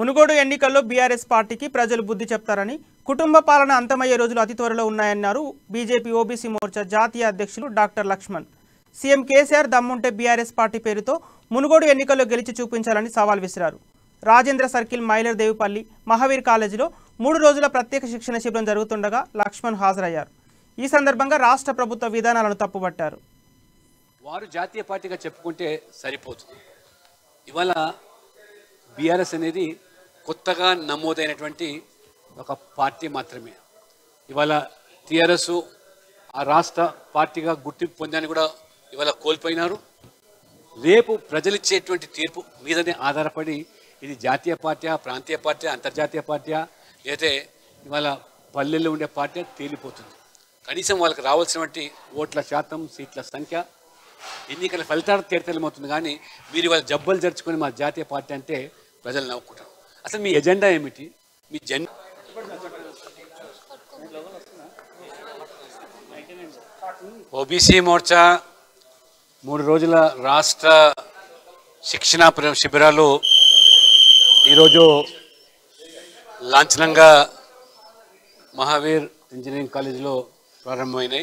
మునుగోడు ఎన్నికల్లో బీఆర్ఎస్ పార్టీకి ప్రజలు బుద్ధి చెప్తారని, కుటుంబ పాలన అంతమయ్యే రోజులు అతి త్వరలో ఉన్నాయన్నారు బీజేపీ ఓబీసీ మోర్చా జాతీయ అధ్యక్షులు డాక్టర్ లక్ష్మణ్. సీఎం కేసీఆర్ దమ్ముంటే బీఆర్ఎస్ పార్టీ పేరుతో మునుగోడు ఎన్నికల్లో గెలిచి చూపించాలని సవాల్ విసిరారు. రాజేంద్ర సర్కిల్, మైలర్ దేవిపల్లి, మహావీర్ కాలేజీలో 3 రోజుల ప్రత్యేక శిక్షణ శిబిరం జరుగుతుండగా లక్ష్మణ్ హాజరయ్యారు. ఈ సందర్భంగా రాష్ట్ర ప్రభుత్వ విధానాలను తప్పుపట్టారు. వారు జాతీయ పార్టీగా చెప్పుకుంటే సరిపోతుంది. ఇవాళ బీఆర్ఎస్ అనేది కొత్తగా నమోదైనటువంటి ఒక పార్టీ మాత్రమే. ఇవాళ టీఆర్ఎస్ ఆ రాష్ట్ర పార్టీగా గుర్తింపు పొందని కూడా ఇవాళ కోల్పోయినారు. రేపు ప్రజలిచ్చేటువంటి తీర్పు మీదనే ఆధారపడి ఇది జాతీయ పార్టీ, ప్రాంతీయ పార్టీ, అంతర్జాతీయ పార్టీ, అయితే ఇవాళ పల్లెల్లో ఉండే పార్టీ తేలిపోతుంది. కనీసం వాళ్ళకి రావాల్సినటువంటి ఓట్ల శాతం, సీట్ల సంఖ్య ఎన్నికల ఫలితాలు తేలిపోతుంది. కానీ మీరు ఇవాళ జబ్బలు జరుచుకొని మా జాతీయ పార్టీ అంటే ప్రజలు నవ్వుకుంటారు. అసలు మీ ఎజెండా ఏమిటి? మీ ఓబీసీ మోర్చా 3 రోజుల రాష్ట్ర శిక్షణా శిబిరాలు ఈరోజు లాంఛనంగా మహావీర్ ఇంజనీరింగ్ కాలేజీలో ప్రారంభమైనాయి.